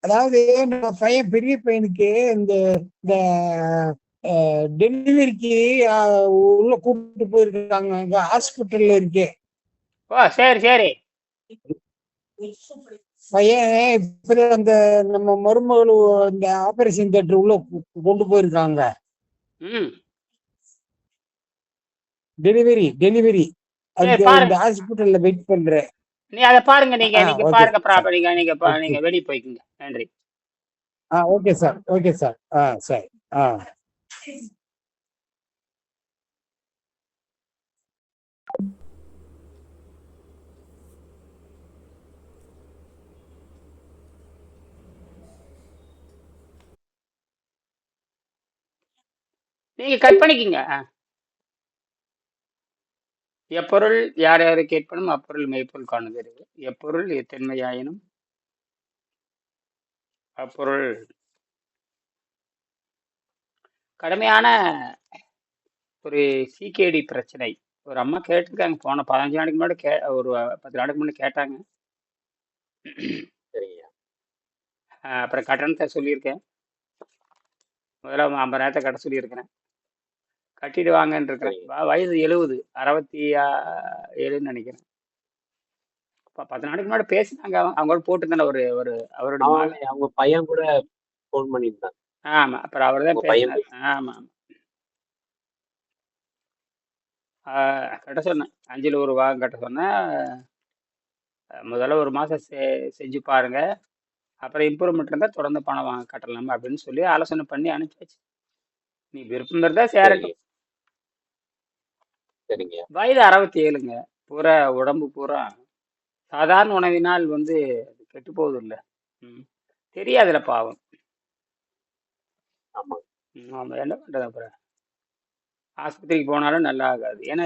அதாவது நம்ம பையன் பெரிய பையனுக்கு இந்த இந்த டெலிவரிக்கு உள்ள கூப்பிட்டு போயிருக்காங்க, அங்க ஹாஸ்பிட்டல்ல இருக்கே. ஓ சரி சரி. பையன் இப்ப அந்த நம்ம மருமகள் இந்த ஆபரேஷன் தியேட்டர் உள்ள கொண்டு போயிருக்காங்க. ம் டெலிவரி சரி அதுக்கு இந்த பாருங்க. ஹாஸ்பிட்டல்ல வெயிட் பண்றேன். நீ அதை பாருங்க. நீங்க நீங்க ஓகே பாருங்க சார். ப்ராப்பர். நீங்க நீங்க ஓகே. நீங்க வெளியே போய்க்குங்க. நன்றி. Okay sir. Okay sir. சரி. நீங்க கட் பண்ணிக்கிங்க. எப்பொருள் யார் யாரை கேட்பனும் அப்பொருள் மெய்ப்பொருள் காணுதல். எப்பொருள் எத்தன்மையாயினும் அப்பொருள். கடுமையான ஒரு சிகேடி பிரச்சனை. ஒரு அம்மா கேட்டிருக்காங்க, போன 15 நாளைக்கு முன்னாடி ஒரு 10 நாளைக்கு முன்னாடி கேட்டாங்க. அப்புறம் கட்டணத்தை சொல்லியிருக்கேன். முதல்ல 50,000 கட்ட சொல்லியிருக்கிறேன். கட்டிட்டு வாங்கன்னு இருக்கிறேன். வயது 70, 67ன்னு நினைக்கிறேன். 10 நாளைக்கு முன்னாடி பேசினாங்க. அவங்க போட்டுருந்தானே ஒரு ஒரு அவருடைய அவங்க பையன் கூட போன் பண்ணியிருந்தாங்க. ஆமா, அப்புறம் அவர் தான் பேசினார். ஆமா கட்ட சொன்னேன். 5ல் ஒரு வாரம் கட்ட சொன்னேன். முதல்ல ஒரு மாதம் செஞ்சு பாருங்க, அப்புறம் இம்ப்ரூவ்மெண்ட் இருந்தால் தொடர்ந்து பணம் வாங்க கட்டலாம் அப்படின்னு சொல்லி ஆலோசனை பண்ணி அனுப்பிச்சாச்சு. நீ விருப்பம் இருந்தால் சேரட்டும். வயது 67ங்க. பூரா உடம்பு பூரா சாதாரண உணவினால் கெட்டு போகுது இல்லை. தெரியாதுல பாவம். ஆமா, என்ன பண்றது? அப்புறம் ஆஸ்பத்திரிக்கு போனாலும் நல்லா ஆகாது. ஏன்னா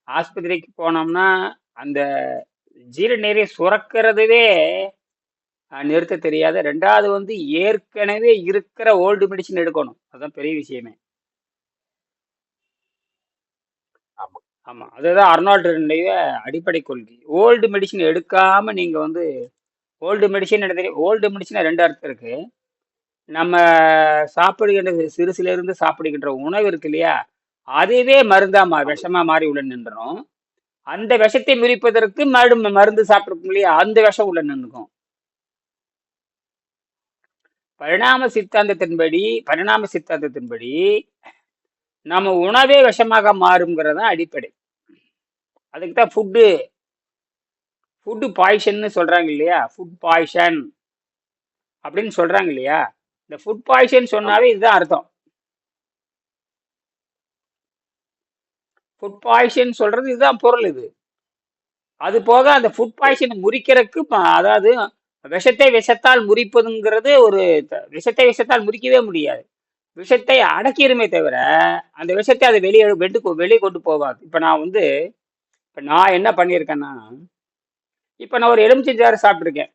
ஆஸ்பத்திரிக்கு போனோம்னா அந்த ஜீரநீரை சுரக்கிறதுவே நிறுத்த தெரியாது. ரெண்டாவது ஏற்கனவே இருக்கிற ஓல்டு மெடிசன் எடுக்கணும். அதுதான் பெரிய விஷயமே. ஆமா, அதுதான் அர்னால்டுடைய அடிப்படை கொள்கை. ஓல்டு மெடிசன் எடுக்காம நீங்க ஓல்டு மெடிசன் எடுத்து. ஓல்டு மெடிசன் 2 அர்த்தம் இருக்கு. நம்ம சாப்பிடுகின்ற சிறுசுல இருந்து சாப்பிடுகின்ற உணவு இருக்கு இல்லையா, அதுவே மருந்தா விஷமா மாறி உள்ள நின்றணும். அந்த விஷத்தை முறிப்பதற்கு மருந்து சாப்பிடுக்கும் இல்லையா, அந்த விஷம் உள்ள நின்றுக்கும். பரிணாம சித்தாந்தத்தின்படி நம்ம உணவே விஷமாக மாறுங்கிறதா அடிப்படை. அதுக்கு தான் ஃபுட்டு பாய்சன்னு சொல்றாங்க இல்லையா, ஃபுட் பாய்சன் அப்படின்னு சொல்றாங்க இல்லையா. இந்த ஃபுட் பாய்சன் சொன்னாவே இதுதான் அர்த்தம். ஃபுட் பாய்சன் சொல்றது இதுதான் பொருள். இது அது போக அந்த ஃபுட் பாய்சனை முறிக்கிறதுக்கு, அதாவது விஷத்தால் முறிப்பதுங்கிறது விஷத்தை முறிக்கவே முடியாது. விஷத்தை அடக்கிருமே தவிர அந்த விஷத்தை அதை வெளியே கொண்டு போவாது. இப்ப நான் என்ன பண்ணியிருக்கேன்னா, இப்ப நான் ஒரு எலுமிச்சஞ்சாறு சாப்பிட்டுருக்கேன்.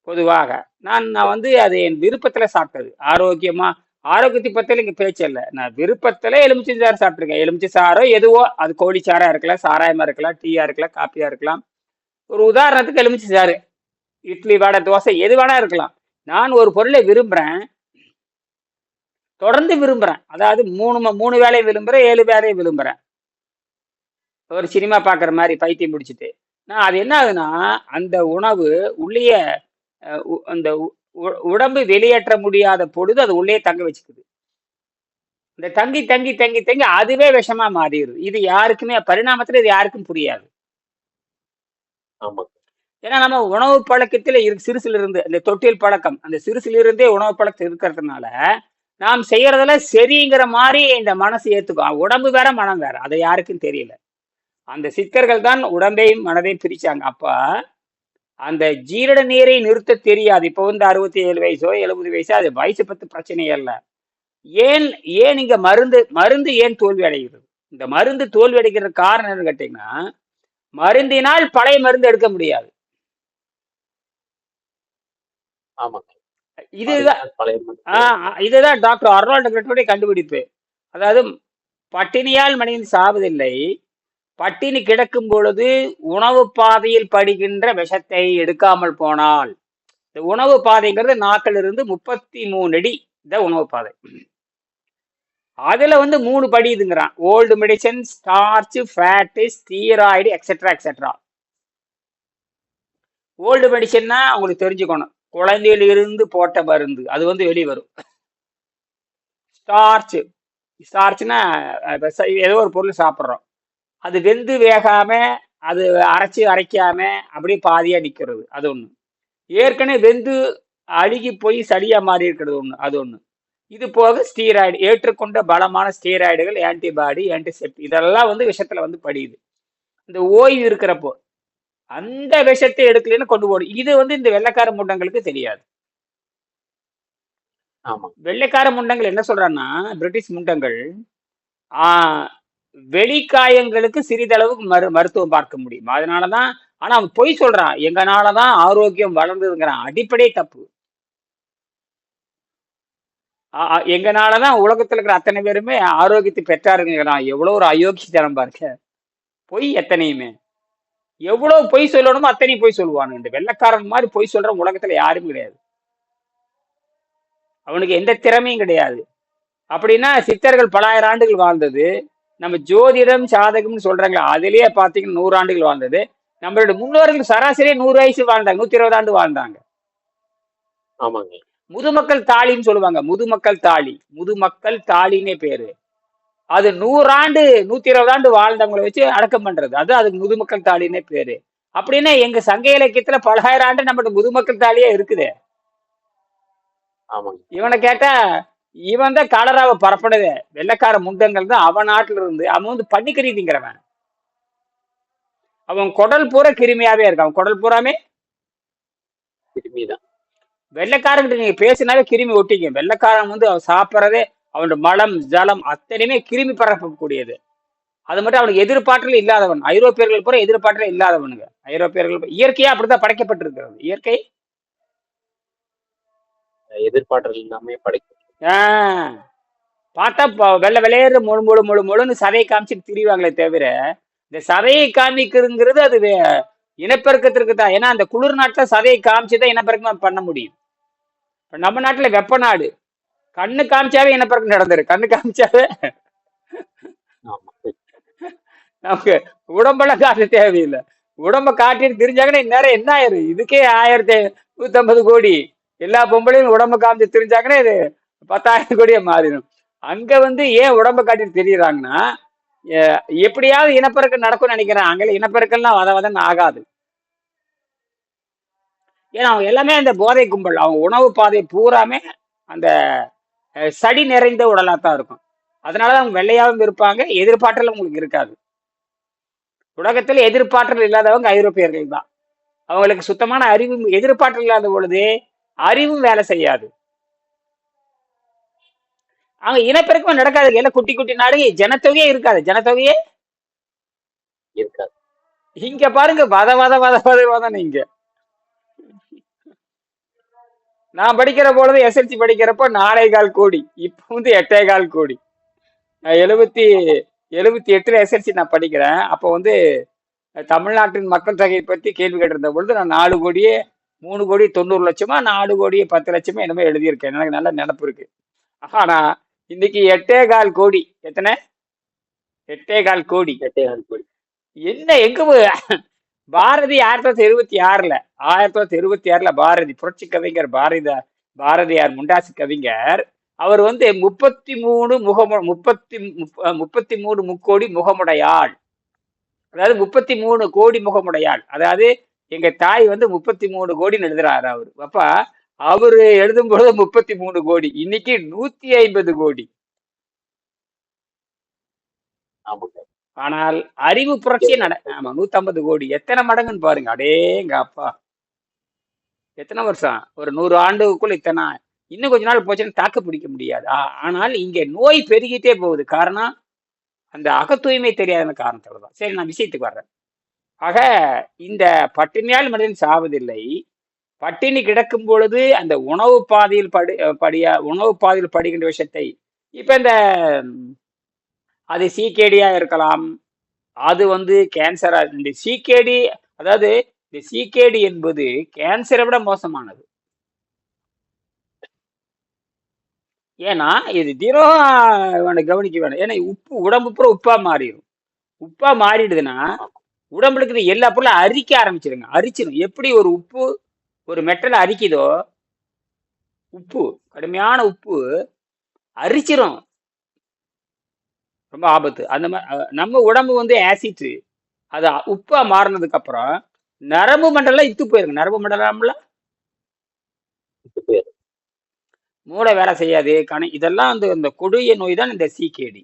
பொதுவாக நான் அது என் விருப்பத்துல சாப்பிட்டது. ஆரோக்கியத்தை பத்தில இங்க பேச்சு இல்லை. நான் விருப்பத்துல எலுமிச்சஞ்சாறு சாப்பிட்டுருக்கேன். எலுமிச்சை சாரோ எதுவோ, அது கோழிச்சாரா இருக்கலாம், சாராயமா இருக்கலாம், டீயா இருக்கலாம், காப்பியா இருக்கலாம். ஒரு உதாரணத்துக்கு எலுமிச்சை சாறு, இட்லி, வடை, தோசை எது வேணா இருக்கலாம். நான் ஒரு பொருளை விரும்புறேன், தொடர்ந்து விரும்புறேன். அதாவது 3 வேலையை விரும்புறேன், 7 வேலையை விரும்புறேன். ஒரு சினிமா பார்க்குற மாதிரி பைத்தியம் முடிச்சுட்டு நான் அது என்ன ஆகுதுன்னா, அந்த உணவு உள்ளே அந்த உடம்பு வெளியேற்ற முடியாத பொழுது அது உள்ளே தங்க வச்சுக்குது. இந்த தங்கி தங்கி தங்கி தங்கி அதுவே விஷமா மாறிடுது. இது யாருக்குமே பரிணாமத்துல இது யாருக்கும் புரியாது. ஏன்னா நம்ம உணவு பழக்கத்துல சிறுசுல இருந்து அந்த தொட்டில் பழக்கம், அந்த சிறுசுல இருந்தே உணவு பழக்கம் இருக்கிறதுனால நாம் செய்யறதுல சரிங்கிற மாதிரி இந்த மனசு ஏத்துக்கும். உடம்பு வேற மனம் வேற, அதை யாருக்கும் தெரியல. அந்த சித்தர்கள் தான் உடம்பையும் மனதையும் பிரிச்சாங்க. அப்ப அந்த ஜீரண நீரை நிறுத்த தெரியாது. இப்போ 67 வயசோ 70 வயசோ அது வயசு பத்தி பிரச்சனையே அல்ல. ஏன் இங்க மருந்து ஏன் தோல்வி அடைகிறது? இந்த மருந்து தோல்வி அடைகிற காரணம் என்னன்னு கேட்டீங்கன்னா, மருந்தினால் பழைய மருந்து எடுக்க முடியாது. இதுதான் டாக்டர் அர்னால்டு கண்டுபிடிப்பு. அதாவது பட்டினியால் மனிதன் சாவதில்லை, பட்டினி கிடக்கும் பொழுது உணவு பாதையில் படுகின்ற விஷத்தை எடுக்காமல் போனால், இந்த உணவு பாதைங்கிறது நாக்கில் இருந்து 33 அடி இந்த உணவு பாதை. அதுல வந்து 3 படியுதுங்கிறான். Old medicine, starch, fat, steroid, etcetera etcetera. Old மெடிசன்னா உங்களுக்கு தெரிஞ்சுக்கணும், குழந்தையில இருந்து போட்ட மருந்து, அது வந்து வெளியே வரும். ஸ்டார்ச், ஸ்டார்ச்னா ஏதோ ஒரு பொருள் சாப்பிட்றோம், அது வெந்து வேகாம, அது அரைக்காம அப்படியே பாதியா நிக்கிறது, அது ஒண்ணு. ஏற்கனவே வெந்து அழுகி போய் சளியா மாறி இருக்கிறது ஒண்ணு, அது ஒண்ணு. இது போக ஸ்டீராய்டு, ஏற்றுக்கொண்ட பலமான ஸ்டீராய்டுகள், ஆன்டிபாடி, ஆன்டிசெப்டிக், இதெல்லாம் வந்து விஷத்துல வந்து படியுது. இந்த ஓய்வு இருக்கிறப்போ அந்த விஷத்தை எடுக்கலன்னு கொண்டு போடும். இது வந்து இந்த வெள்ளைக்கார முண்டங்களுக்கு தெரியாது. ஆமா வெள்ளைக்கார முண்டங்கள் என்ன சொல்றான்னா, பிரிட்டிஷ் முண்டங்கள் வெளிக்காயங்களுக்கு சிறிதளவுக்கு மருத்துவம் பார்க்க முடியும். அதனாலதான், ஆனா அவன் பொய் சொல்றான், எங்கனாலதான் ஆரோக்கியம் வளர்ந்ததுங்கிறான். அடிப்படை தப்பு. எங்கனாலதான் உலகத்துல இருக்கிற அத்தனை பேருமே ஆரோக்கியத்தை பெற்றாருங்கிறான். எவ்வளவு ஒரு அயோக்கியத்தனம் பாருங்க. பொய் எத்தனையுமே, எவ்வளவு பொய் சொல்லணுமோ அத்தனையும் பொய் சொல்லுவானு. இந்த வெள்ளைக்காரன் மாதிரி பொய் சொல்ற உலகத்துல யாரும் கிடையாது. அவனுக்கு எந்த திறமையும் கிடையாது. அப்படின்னா சித்தர்கள் பலாயிரம் ஆண்டுகள் வாழ்ந்தது, நம்ம ஜோதிடம் சாதகம்னு சொல்றாங்க, அதுலயே பாத்தீங்கன்னா 100 ஆண்டுகள் வாழ்ந்தது. நம்மளுடைய முன்னோர்கள் சராசரியே 100 வயசு வாழ்ந்தாங்க, 120 ஆண்டு வாழ்ந்தாங்க. ஆமாங்க. முதுமக்கள் தாலின்னு சொல்லுவாங்க, முதுமக்கள் தாலி, முதுமக்கள் தாலின்னே பேரு. அது 100 ஆண்டு 120 ஆண்டு வாழ்ந்தவங்களை வச்சு அடக்கம் பண்றது, அது அதுக்கு முதுமக்கள் தாலின்னே பேரு. அப்படின்னா எங்க சங்க இலக்கியத்துல பலாயிரம் ஆண்டு நம்மளோட முதுமக்கள் தாலியே இருக்குது. ஆமாங்க. இவனை கேட்டா இவன் தான் காலராவை பரப்பினது, வெள்ளைக்கார முண்டங்கள் தான். அவன் நாட்டுல இருந்து அவன் வந்து பன்னிக்கறி திங்கிறவன். அவன் குடல் பூரா கிருமியாவே இருக்கான், அவன் குடல் பூராமே கிருமிதான். வெள்ளைக்காரங்கிட்ட நீங்க பேசினாவே கிருமி ஒட்டிக்கும். வெள்ளைக்காரன் வந்து அவன் சாப்பிட்றதே, அவனோட மலம் ஜலம் அத்தனையுமே கிருமி பரப்பக்கூடியது. அது மட்டும் அவனுக்கு எதிர்பார்த்தல இல்லாதவன். ஐரோப்பியர்கள் பூரா எதிர்பார்த்தல இல்லாதவனுங்க. ஐரோப்பியர்கள் இயற்கையா அப்படித்தான் படைக்கப்பட்டிருக்கிறது. இயற்கை எதிர்பார்த்தல் இல்லாம படைக்கும். பார்த்தா வெள்ளை விளையாடுற முழுன்னு சதையை காமிச்சிட்டு திரிவாங்களே தவிர, இந்த சதையை காமிக்கிறதுங்கிறது அது இனப்பெருக்கத்திற்கு தான். ஏன்னா அந்த குளிர் நாட்டுல சதையை காமிச்சுதான் இனப்பெருக்கம் பண்ண முடியும். நம்ம நாட்டுல வெப்ப நாடு, கண்ணு காமிச்சாவே இனப்பெருக்கம் நடந்துரு. கண்ணு காமிச்சாவே நமக்கு உடம்பெல்லாம் காட்ட தேவையில்லை. உடம்ப காட்டிட்டு தெரிஞ்சாங்கன்னா இந்நேரம் என்ன ஆயிரு, இதுக்கே 1150 கோடி. எல்லா பொம்பளையும் உடம்ப காமிச்சு தெரிஞ்சாங்கன்னா இது 10,000 கோடியா மாறிடும். அங்க வந்து ஏன் உடம்ப காட்டிட்டு தெரியுறாங்கன்னா, எப்படியாவது இனப்பெருக்கம் நடக்கும்னு நினைக்கிறேன். அங்கே இனப்பெருக்கம்லாம் வதன்னு ஆகாது. ஏன்னா அவங்க எல்லாமே அந்த போதை கும்பல். அவங்க உணவு பாதை பூராமே அந்த சடி நிறைந்த உடலாத்தான் இருக்கும். அதனாலதான் அவங்க வெள்ளையாவும் இருப்பாங்க, எதிர்பார்த்தல் உங்களுக்கு இருக்காது. உலகத்துல எதிர்பார்த்தல் இல்லாதவங்க ஐரோப்பியர்கள் தான். அவங்களுக்கு சுத்தமான அறிவு, எதிர்பார்த்தல் இல்லாத பொழுது அறிவும் வேலை செய்யாது. அவங்க இனப்பெருக்கம் நடக்காது. எல்லாம் குட்டி குட்டி நாடு, ஜனத்தொகையே இருக்காது. ஜனத்தொகையே இருக்காது. இங்க பாருங்க, வத இங்க. நான் படிக்கிற பொழுது எஸ்எல்சி படிக்கிறப்ப 4.25 கோடி, இப்ப வந்து 8.25 கோடி. 78 எஸ்எல்சி நான் படிக்கிறேன். அப்போ வந்து தமிழ்நாட்டின் மக்கள் தொகையை பத்தி கேள்வி கேட்டிருந்த பொழுது நான் 4 கோடியே 3 கோடி 90 லட்சமா 4 கோடியே 10 லட்சமா என்னமோ எழுதியிருக்கேன். எனக்கு நல்ல நினப்பு இருக்கு. ஆனா இன்னைக்கு 8.25 கோடி. எத்தனை? 8.25 கோடி. 8.25 கோடி. என்ன எங்க பாரதி 1926ல பாரதி புரட்சி கவிஞர் பாரதியார் முண்டாசு கவிஞர், அவர் வந்து 33 முக்கோடி முகமுடையாள், அதாவது 33 கோடி முகமுடையாள். அதாவது எங்க தாய் வந்து 33 கோடின்னு எழுதுறாரு அவரு. அப்ப அவரு எழுதும் பொழுது 33 கோடி, இன்னைக்கு 150 கோடி. ஆனால் அறிவு புரட்சியே ஆமா 150 கோடி. எத்தனை மடங்குன்னு பாருங்க. அடேங்க அப்பா, எத்தனை வருஷம்? ஒரு 100 ஆண்டுக்குள்ள இத்தனை. இன்னும் கொஞ்ச நாள் போச்சுன்னா தாக்கு பிடிக்க முடியாது. ஆனால் இங்க நோய் பெருகிட்டே போகுது. காரணம் அந்த அகத்தூய்மை தெரியாத காரணத்துலதான். சரி, நான் விஷயத்துக்கு வர்றேன். ஆக இந்த பட்டினியால் மனிதன் சாவதில்லை. பட்டினி கிடக்கும் பொழுது அந்த உணவு பாதையில் படுகின்ற விஷயத்தை, இப்ப இந்த அது சீக்கேடியா இருக்கலாம், அது வந்து கேன்சரா இந்த சிகேடி, அதாவது இந்த சிகேடி என்பது கேன்சரை விட மோசமானது. ஏன்னா இது தினம் கவனிக்க வேணும். ஏன்னா உப்பு உடம்பு பூரா உப்பா மாறிடும். உப்பா மாறிடுதுன்னா ஆமா. உடம்புல இருக்கிற எல்லா பொருளும் அரிக்க ஆரம்பிச்சிருங்க. அரிச்சிடும். எப்படி ஒரு உப்பு ஒரு மெட்டலை அரிக்குதோ, உப்பு கடுமையான உப்பு அரிச்சிரும். ரொம்ப ஆபத்து. அந்த மாதிரி நம்ம உடம்பு வந்து ஆசிட், அது உப்பா மாறினதுக்கு அப்புறம் நரம்பு மண்டலம் இத்து போயிருங்க. நரம்பு மண்டலம்ல இது பேர். மூளை வேலை செய்யாது. இதெல்லாம் வந்து இந்த கொடிய நோய் தான் இந்த சிகேடி.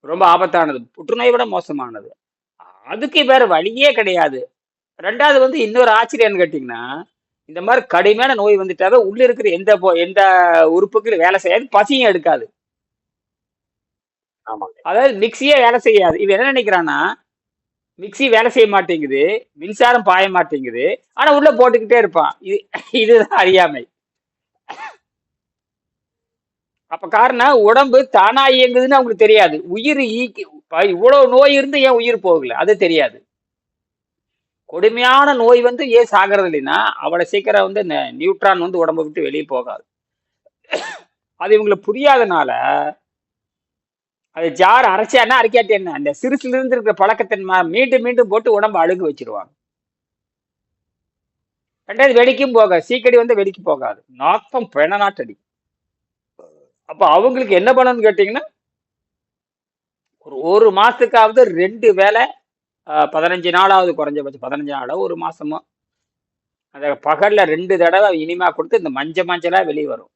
ரொம்ப ஆபத்தானது. புற்றுநோயை விட மோசமானது. அதுக்கு வேற வழியே கிடையாது. 2வது வந்து இன்னொரு ஆச்சரியம்னு கேட்டீங்கன்னா, இந்த மாதிரி கடுமையான நோய் வந்துட்டாவே உள்ள இருக்கிற எந்த உறுப்புக்கும் வேலை செய்யாது, பசியும் எடுக்காது. ஆமாங்க. அதாவது மிக்ஸியே வேலை செய்யாது. இவன் என்ன நினைக்கிறான்னா, மிக்ஸி வேலை செய்ய மாட்டேங்குது, மின்சாரம் பாய மாட்டேங்குது, ஆனா உள்ள போட்டுக்கிட்டே இருப்பான். இதுதான் அறியாமை. அப்ப காரணம் உடம்பு தானா இயங்குதுன்னு அவங்களுக்கு தெரியாது. உயிர் இவ்வளவு நோய் இருந்து ஏன் உயிர் போகல அது தெரியாது. கொடுமையான நோய் வந்து ஏன் சாகிறது இல்லைன்னா அவ்வளவு சீக்கிரம் வந்து இந்த நியூட்ரான் வந்து உடம்பை விட்டு வெளியே போகாது. அது இவங்களுக்கு புரியாதனால அது ஜார் அரைச்சானா அரைக்காட்டி என்ன, அந்த சிறுசுல இருந்து இருக்கிற பழக்கத்தின் மீண்டும் மீண்டும் போட்டு உடம்பு அழுகு வச்சிருவாங்க. 2வது வெடிக்கும் போக சீக்கடி வந்து வெடிக்கு போகாது, நாத்தம் பெண நாட்டடி. அப்ப அவங்களுக்கு என்ன பண்ணணும்னு கேட்டீங்கன்னா, ஒரு மாசத்துக்காவது 2 வேளை 15 நாளாவது, குறைஞ்சபட்சம் 15 நாளோ ஒரு மாசமோ அந்த பகல்ல 2 தடவை இனிமா கொடுத்து இந்த மஞ்சளா வெளியே வரும்.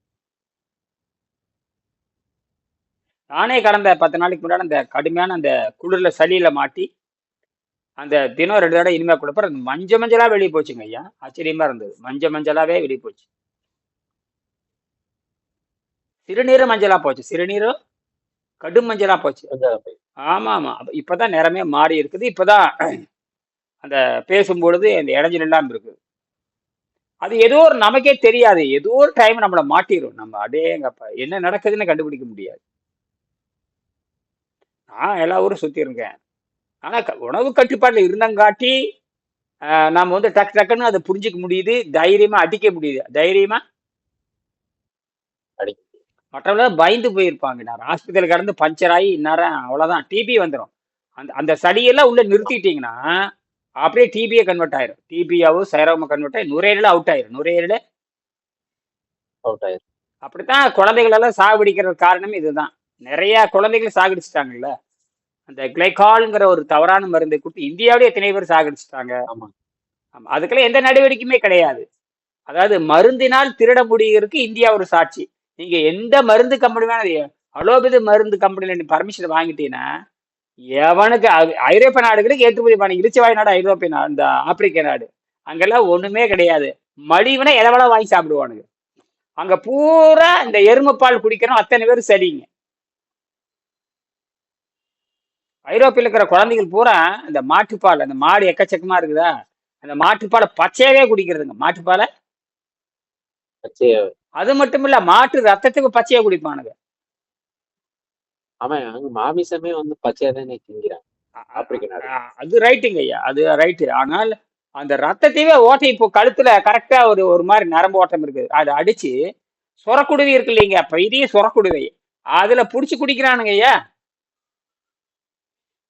நானே கடந்த 10 நாளைக்கு முன்னாடி அந்த கடுமையான அந்த குளிர்ல சளியில மாட்டி அந்த தினம் 2 தடவை இனிமே கொடுப்ப அந்த மஞ்சளா வெளியே போச்சுங்க ஐயா. ஆச்சரியமா இருந்தது. மஞ்சளாவே வெளியே போச்சு. சிறுநீரும் மஞ்சளா போச்சு. சிறுநீரும் கடும் மஞ்சளா போச்சு. ஆமா ஆமா. இப்பதான் நிறமே மாறி இருக்குது. இப்பதான் அந்த பேசும்பொழுது அந்த இடைஞ்சல் இல்லாம இருக்கு. அது ஏதோ ஒரு நமக்கே தெரியாது. ஏதோ ஒரு டைம் நம்மள மாட்டிரும். நம்ம அடேங்கப்பா என்ன நடக்குதுன்னு கண்டுபிடிக்க முடியாது. நான் எல்லா ஊரும் சுத்தி இருக்கேன். ஆனா உணவு கட்டுப்பாட்டுல இருந்தங்காட்டி நாம வந்து டக்குன்னு அதை புரிஞ்சுக்க முடியுது. தைரியமா அடிக்க முடியுது. தைரியமா மற்றவங்க பயந்து போயிருப்பாங்க. நான் ஆஸ்பத்திரியில் கடந்து பஞ்சர் ஆகி இந்நேரம் அவ்வளவுதான் டிபி வந்துடும். அந்த சளியெல்லாம் உள்ள நிறுத்திட்டீங்கன்னா அப்படியே டிபியே கன்வெர்ட் ஆயிரும். டிபியாவும் சைரவமா கன்வெர்ட் ஆகி நுரையீரல அவுட் ஆயிரும். நுரையீரல அவுட் ஆயிரும். அப்படித்தான் குழந்தைகள் எல்லாம் சாகுடிக்கிற காரணம் இதுதான். நிறைய குழந்தைகள் சாகடிச்சிட்டாங்கல்ல. அந்த கிளைகால்ங்கிற ஒரு தவறான மருந்தை கொடுத்து இந்தியாவிலே எத்தனை பேர் சாகடிச்சிட்டாங்க. ஆமா. அதுக்கெல்லாம் எந்த நடவடிக்கையுமே கிடையாது. அதாவது மருந்தினால் திருட முடிகிறதுக்கு இந்தியா ஒரு சாட்சி. நீங்க எந்த மருந்து கம்பெனி வேணா, அலோபதி மருந்து கம்பெனில பர்மிஷன் வாங்கிட்டீங்கன்னா எவனுக்கு ஐரோப்பிய நாடுகளுக்கு ஏற்றுமதி பண்ண இழிச்சவாய் நாடு ஐரோப்பிய நாடு, இந்த ஆப்பிரிக்க நாடு, அங்கெல்லாம் ஒண்ணுமே கிடையாது. மலிவுனா எதவள வாங்கி சாப்பிடுவானுங்க. அங்க பூரா இந்த எருமைப்பால் குடிக்கிறோம் அத்தனை பேரும் சரிங்க. ஐரோப்பியில் இருக்கிற குழந்தைகள் பூரா இந்த மாட்டுப்பால், அந்த மாடு எக்கச்சக்கமா இருக்குதா, அந்த மாட்டுப்பாலை பச்சையாவே குடிக்கிறதுங்க. மாட்டுப்பாலை அது மட்டும் இல்ல, மாட்டு ரத்தத்துக்கு பச்சையா குடிப்பானுங்க. அவன் அங்க மாமிசமே வந்து பச்சையா தானே திங்கிறான் ஆப்பிரிக்க நாடு. அது ரைட்டுங்க ஐயா, அது ரைட்டு. ஆனால் அந்த ரத்தத்தையே ஓட்டை இப்போ கழுத்துல கரெக்டா ஒரு மாதிரி நரம்பு ஓட்டம் இருக்குது, அதை அடிச்சு சொரக்குடுவை இருக்கு இல்லைங்க, பெரிய சொரக்குடுவை, அதுல புடிச்சு குடிக்கிறானுங்க ஐயா.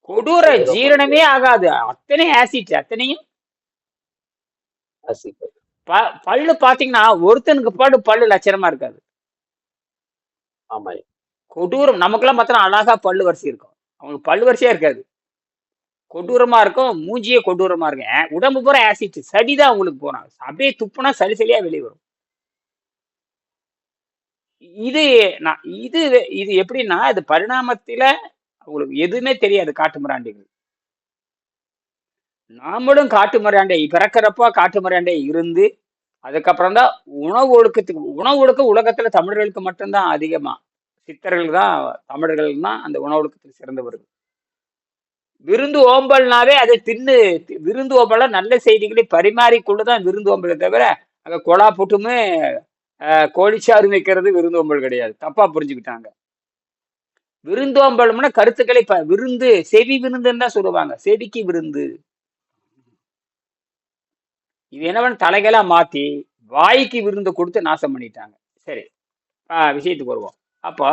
கொடூர ஜீரணமே ஆகாது. அத்தனை ஆசிட், அத்தனையும் பல்லு பாத்தீங்கன்னா ஒருத்தனுக்கு பல்லு லட்சணமா இருக்காது. ஆமா. கொடூரம். நமக்கெல்லாம் பார்த்தா அழகா பல்லு வரிசை இருக்கும், அவங்களுக்கு பல்லு வரிசையா இருக்காது. கொடூரமா இருக்கும். மூஞ்சியே கொடூரமா இருக்கும். உடம்பு பூரா ஆசிட், சடிதான் அவங்களுக்கு போறாங்க. அப்படியே துப்புனா சளியா வெளியே வரும். இது இது எப்படின்னா, இது பரிணாமத்தில உங்களுக்கு எதுவுமே தெரியாது. காட்டு மிராண்டிகள். நாமளும் காட்டு மிராண்டை பிறக்கிறப்போ காட்டு மிராண்டை இருந்து அதுக்கப்புறம் தான் உணவு ஒழுக்கம் உலகத்துல தமிழர்களுக்கு மட்டும்தான் அதிகமா. சித்தர்கள் தான், தமிழர்கள் தான் அந்த உணவு ஒழுக்கத்தில் சிறந்தவர்கள். விருந்து ஓம்பல்னாவே அதை விருந்து ஓம்பல நல்ல செய்திகளை பரிமாறிக்கொள்ளுதான் விருந்து ஓம்பலை தவிர அங்க கொலா போட்டுமே கோழிச்சாறு வைக்கிறது விருந்து ஓம்பல் கிடையாது. தப்பா புரிஞ்சுக்கிட்டாங்க. விருந்தோம்பலம்னா கருத்துக்களை விருந்து, செவி விருந்துன்னு தான் சொல்லுவாங்க. செவிக்கு விருந்து. இது என்ன தலைகளா மாத்தி வாய்க்கு விருந்து கொடுத்து நாசம் பண்ணிட்டாங்க. சரி, விஷயத்துக்கு வருவோம். அப்போ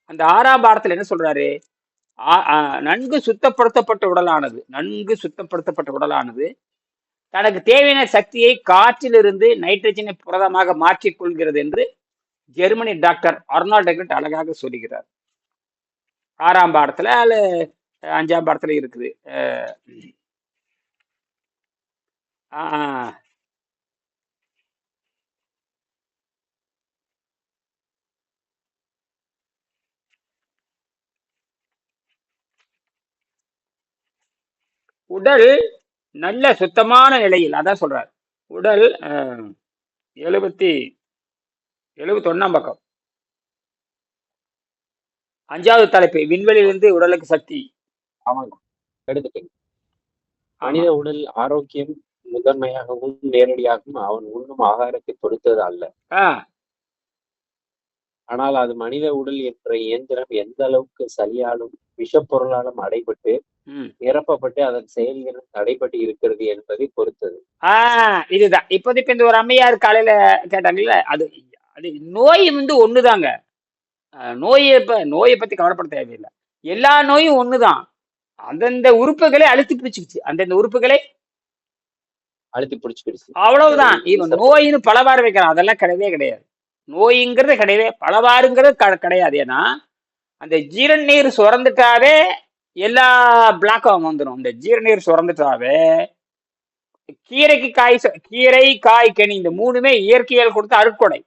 அந்த 6ஆம் பாடத்துல என்ன சொல்றாரு? நன்கு சுத்தப்படுத்தப்பட்ட உடலானது தனக்கு தேவையான சக்தியை காற்றிலிருந்து நைட்ரஜனை புரதமாக மாற்றிக் கொள்கிறது என்று ஜெர்மனி டாக்டர் அர்னால்ட் எக்லண்ட் அழகாக சொல்லுகிறார். 6ஆம் பாடத்துல அல்ல 5ஆம் பாடத்துல இருக்குது. உடல் நல்ல சுத்தமான நிலையில், அதான் சொல்றார். உடல் 71ஆம் பக்கம் 5வது தலைப்பு, விண்வெளியிலிருந்து உடலுக்கு சக்தி. ஆமாங்க, எடுத்துட்டேன். மனித உடல் ஆரோக்கியம் முதன்மையாகவும் நேரடியாகவும் அவன் உண்ணும் ஆகாரத்தை பொறுத்தது அல்ல. ஆனால் அது மனித உடல் என்ற இயந்திரம் எந்த அளவுக்கு சளியாலும் விஷப்பொருளாலும் அடைபட்டு நிரப்பப்பட்டு அதன் செயல்திறன் தடைப்பட்டு இருக்கிறது என்பதை பொறுத்தது. இதுதான் இப்போதைக்கு இந்த ஒரு அம்மையார் காலையில கேட்டாங்கல்ல, அது அது நோய் வந்து ஒண்ணுதாங்க. நோயை பத்தி கவலைப்பட தேவையில்லை. எல்லா நோயும் ஒண்ணுதான். அந்தந்த உறுப்புகளை அழுத்தி பிடிச்சிக்கிச்சு, அந்தந்த உறுப்புகளை அழுத்தி பிடிச்சிக்கிடுச்சு, அவ்வளவுதான். இவன் நோயின்னு பலவாறு வைக்கிறான், அதெல்லாம் கிடையவே கிடையாது. நோய்ங்கிறது கிடையவே, பலவாறுங்கிறது கிடையாது. ஏன்னா அந்த ஜீரநீர் சுரந்துட்டாவே எல்லா பிளாக்கும் வந்துடும். இந்த ஜீரநீர் சுரந்துட்டாவே கீரை காய் கனி இந்த 3மே இயற்கையால் கொடுத்த அருட்கொடை.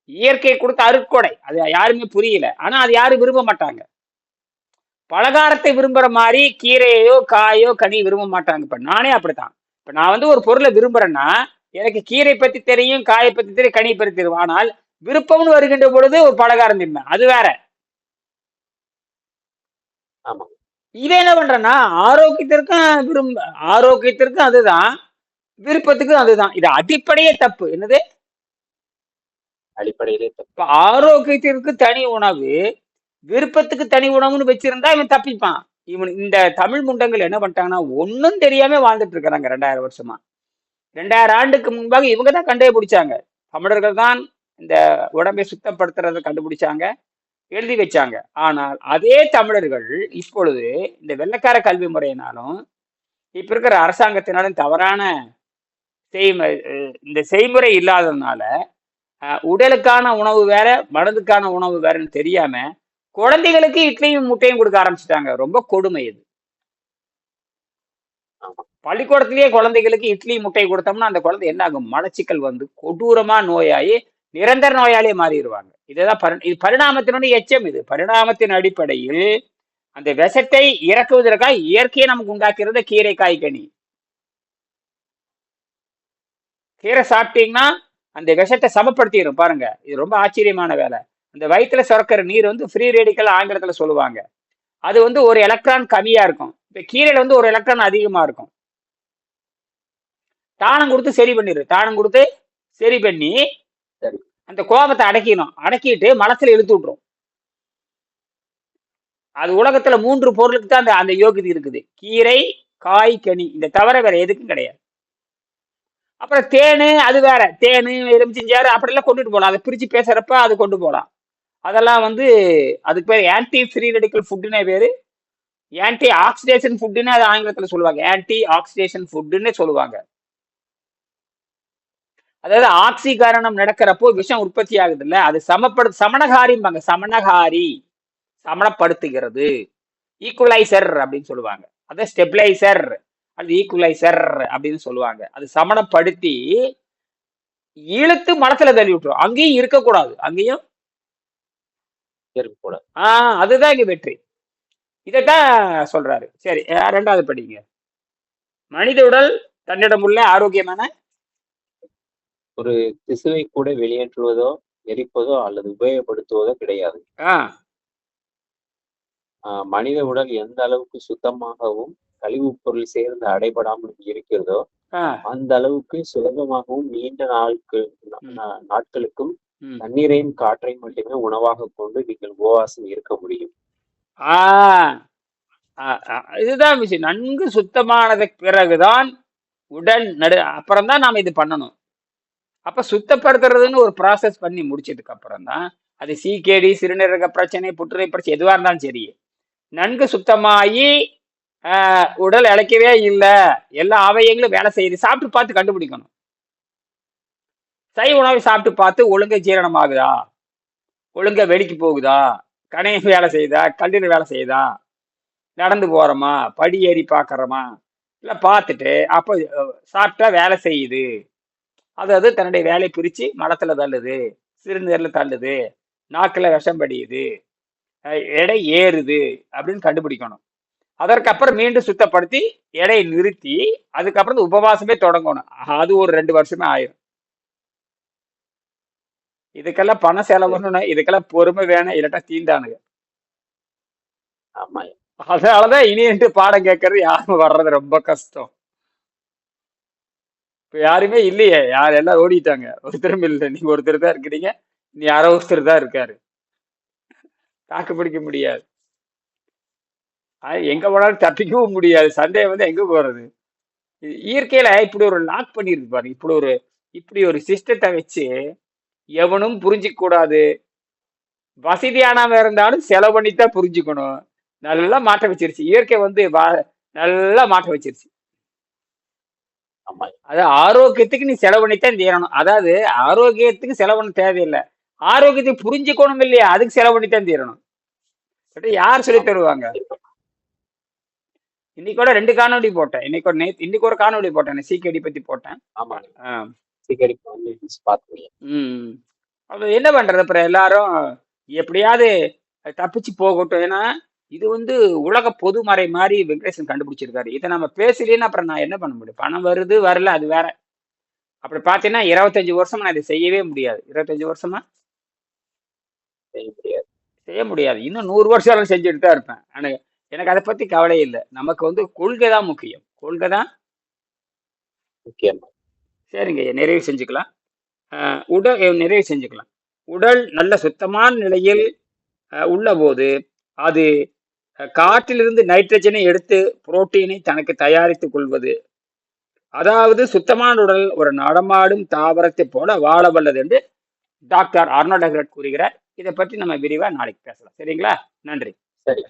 இயற்கை கொடுத்த அருட்கொடை. அது யாருமே புரியல. ஆனா அது யாரும் விரும்ப மாட்டாங்க. பலகாரத்தை விரும்புற மாதிரி கீரையோ காயோ கனி விரும்ப மாட்டாங்க. இப்ப நானே அப்படித்தான். இப்ப நான் வந்து ஒரு பொருளை விரும்புறேன்னா எனக்கு கீரை பத்தி தெரியும், காயை பத்தி தெரியும், கனி பத்தி தெரியும். ஆனால் விருப்பம்னு வருகின்ற பொழுது ஒரு பலகாரம் தின்மை, அது வேற. இதை என்ன பண்றேன்னா ஆரோக்கியத்திற்கும் அதுதான், விருப்பத்துக்கும் அதுதான். இது அடிப்படையே தப்பு. என்னது அடிப்படையிலே தப்பு. ஆரோக்கியத்திற்கு தனி உணவு, விருப்பத்துக்கு தனி உணவுன்னு வச்சிருந்தா இவன் தப்பிப்பான். இவன் இந்த தமிழ் முண்டங்கள் என்ன பண்ணிட்டாங்கன்னா ஒன்னும் தெரியாம வாழ்ந்துட்டு இருக்கிறாங்க 2000 வருஷமா. 2000 ஆண்டுக்கு முன்பாக இவங்க தான் கண்டுபிடிச்சாங்க. தமிழர்கள் தான் இந்த உடம்பை சுத்தப்படுத்துறதை கண்டுபிடிச்சாங்க, எழுதி வச்சாங்க. ஆனால் அதே தமிழர்கள் இப்பொழுது இந்த வெள்ளைக்கார கல்வி முறையினாலும் இப்ப இருக்கிற அரசாங்கத்தினாலும் தவறான இந்த செய்முறை இல்லாததுனால உடலுக்கான உணவு வேற, மனதுக்கான உணவு வேறன்னு தெரியாம குழந்தைகளுக்கு இட்லியும் முட்டையும் கொடுக்க ஆரம்பிச்சுட்டாங்க. ரொம்ப கொடுமை இது. பள்ளிக்கூடத்திலேயே குழந்தைகளுக்கு இட்லி முட்டை கொடுத்தோம்னா அந்த குழந்தை என்ன ஆகும்? மலச்சிக்கல் வந்து கொடூரமா நோயாயி நிரந்தர நோயாளியே மாறிடுவாங்க. இதுதான் இது பரிணாமத்தினுடைய எச்சம். இது பரிணாமத்தின் அடிப்படையில் அந்த விஷத்தை இறக்குவதற்காக இயற்கையை நமக்கு உண்டாக்குறது கீரை காய்கனி. கீரை சாப்பிட்டீங்கன்னா அந்த விஷத்தை சமப்படுத்திடும். பாருங்க, இது ரொம்ப ஆச்சரியமான வேலை. அந்த வயிற்றுல சுரக்கிற நீர் வந்து ஃப்ரீ ரேடிக்கல் ஆங்கிலத்துல சொல்லுவாங்க. அது வந்து ஒரு எலக்ட்ரான் கம்மியா இருக்கும். இப்ப கீரையில வந்து ஒரு எலக்ட்ரான் அதிகமா இருக்கும். தானம் கொடுத்து சரி பண்ணிடு. தானம் கொடுத்து சரி பண்ணி அந்த கோபத்தை அடக்கிடும். அடக்கிட்டு மலத்துல இழுத்து விட்டுரும். அது உலகத்துல 3 பொருளுக்கு தான் அந்த யோகிதை இருக்குது: கீரை, காய், கனி. இந்த தவிர வேற எதுக்கும் கிடையாது. அப்புறம் தேனு, அது வேற. தேனு, எலுமிச்சஞ்சாறு அப்படிலாம் கொண்டுட்டு போகலாம். அதை பிரிச்சு பேசுறப்ப அது கொண்டு போகலாம். அதெல்லாம் வந்து அதுக்கு பேர் ஆன்டி ஃப்ரீ ரெடிக்கல் ஃபுட்டுன்னே பேரு. ஆன்டி ஆக்சிடேஷன் ஃபுட்டுன்னு அது ஆங்கிலத்துல சொல்லுவாங்க. ஆன்டி ஆக்சிடேஷன் ஃபுட்டுன்னு சொல்லுவாங்க. அதாவது ஆக்சிகரணம் நடக்கிறப்போ விஷம் உற்பத்தி ஆகுது இல்ல, அது சமணகாரிம்பாங்க. சமணகாரி, சமணப்படுத்துகிறது. ஈக்குவலைசர் அப்படின்னு சொல்லுவாங்க. அதான் ஸ்டெபிளைசர், அது ஈக்குவலைசர் அப்படின்னு சொல்லுவாங்க. அது சமணப்படுத்தி இழுத்து மனத்துல தள்ளி விட்டுரும். அங்கேயும் இருக்கக்கூடாது, அங்கேயும் இருக்கக்கூடாது. அதுதான் இங்க வெற்றி. இதைத்தான் சொல்றாரு. சரி, 2வது படிங்க. மனித உடல் தன்னிடம் உள்ள ஆரோக்கியமான ஒரு திசுவை கூட வெளியேற்றுவதோ எரிப்பதோ அல்லது உபயோகப்படுத்துவதோ கிடையாது. மனித உடல் எந்த அளவுக்கு சுத்தமாகவும் கழிவுப் பொருள் சேர்ந்து அடைபடாமல் இருக்கிறதோ அந்த அளவுக்கு சுலபமாகவும் நீண்ட நாட்களுக்கும் ம். தண்ணீரையும் காற்றையும் மட்டுமே உணவாக கொண்டு நீங்கள் உபவாசம் இருக்க முடியும். ஆ இதுதான் விஷயம். நன்கு சுத்தமானதுக்கு பிறகுதான் உடல் அப்புறம் தான் நாம இது பண்ணணும். அப்ப சுத்தப்படுத்துறதுன்னு ஒரு ப்ராசஸ் பண்ணி முடிச்சதுக்கு அப்புறம் தான் அது சிகேடி, சிறுநீரக பிரச்சனை, புற்றுநோய் பிரச்சனை எதுவா இருந்தாலும் சரி, நன்கு சுத்தமாயி உடல் இளைக்கவே இல்லை, எல்லா அவயங்களும் வேலை செய்யுது, சாப்பிட்டு பார்த்து கண்டுபிடிக்கணும். சைவ உணவை சாப்பிட்டு பார்த்து ஒழுங்கா ஜீரணம் ஆகுதா, ஒழுங்கா வெளிக்கு போகுதா, கணையம் வேலை செய்யுதா, கல்லீரல் வேலை செய்யுதா, நடந்து போறோமா, படி ஏறி பார்க்கறோமா, இல்லை பார்த்துட்டு அப்போ சாப்பிட்டா வேலை செய்யுது, அதாவது தன்னுடைய வேலையை பிரித்து மலத்தில் தள்ளுது, சிறுநீரில் தள்ளுது, நாக்கில் விஷம் படியுது, எடை ஏறுது அப்படின்னு கண்டுபிடிக்கணும். அதற்கப்புறம் மீண்டும் சுத்தப்படுத்தி எடையை நிறுத்தி அதுக்கப்புறம் உபவாசமே தொடங்கணும். அது ஒரு 2 வருஷமே ஆயிரும். இதுக்கெல்லாம் பணம் செலவுன்னு, இதுக்கெல்லாம் பொறுமை வேணும், இல்லாட்டா தீண்டானுங்க. ஆமா. அதனாலதான் இனிட்டு பாடம் கேட்கறது யாரும் வர்றது ரொம்ப கஷ்டம். இப்ப யாருமே இல்லையே, யார் எல்லாம் ஓடிட்டாங்க, ஒருத்தரும் இல்லை. நீங்க ஒருத்தர் தான் இருக்கிறீங்க, நீ யாரோ ஒருத்தர் தான் இருக்காரு, தாக்கு பிடிக்க முடியாது. எங்க போனாலும் தப்பிக்கவும் முடியாது. சந்தேகம் வந்து எங்க போறது? இயற்கையில இப்படி ஒரு லாக் பண்ணிருக்கு பாருங்க. இப்படி ஒரு சிஸ்டத்தை வச்சு எவனும் புரிஞ்சிக்க கூடாது. வசதியானவன் இருந்தாலும் செலவு பண்ணித்தான் புரிஞ்சுக்கணும். நல்லா மாற்ற வச்சிருச்சு இயற்கை வந்து, நல்லா மாற்ற வச்சிருச்சு. அது ஆரோக்கியத்துக்கு நீ செலவு பண்ணித்தான் தீரணும். அதாவது ஆரோக்கியத்துக்கு செலவு பண்ண தேவையில்லை, ஆரோக்கியத்தை புரிஞ்சுக்கணும் இல்லையா, அதுக்கு செலவு பண்ணித்தான் தீரணும். யார் சொல்லி தருவாங்க? இன்னைக்கு கூட 2 காணொலி போட்டேன். இன்னைக்கு ஒரு காணொலி போட்டேன், சிகேடி பத்தி போட்டேன். அது என்ன பண்றது, அப்புறம் எல்லாரும் எப்படியாவது தப்பிச்சு போகட்டும். ஏன்னா இது வந்து உலக பொதுமறை மாதிரி வெங்கடேசன் கண்டுபிடிச்சிருக்காரு. இதை நம்ம பேசலன்னு அப்புறம் நான் என்ன பண்ண முடியும்? பணம் வருது வரல அது வேற. அப்படி பார்த்தீங்கன்னா 25 வருஷமா நான் இதை செய்யவே முடியாது. 25 வருஷமா செய்ய முடியாது. இன்னும் 100 வருஷம் செஞ்சுட்டு தான் இருப்பேன். எனக்கு அதை பத்தி கவலை இல்லை. நமக்கு வந்து கொள்கை தான் முக்கியம். கொள்கை தான் முக்கியம். சரிங்க, நிறைவு செஞ்சுக்கலாம். நிறைவு செஞ்சுக்கலாம். உடல் நல்ல சுத்தமான நிலையில் உள்ள போது அது காற்றிலிருந்து நைட்ரஜனை எடுத்து புரோட்டீனை தனக்கு தயாரித்துக் கொள்வது. அதாவது சுத்தமான உடல் ஒரு நடமாடும் தாவரத்தை போல வாழ வல்லது என்று டாக்டர் ஆர்னால்ட் எஹ்ரெட் கூறுகிறார். இதை பற்றி நம்ம விரிவா நாளைக்கு பேசலாம். சரிங்களா? நன்றி. சரி.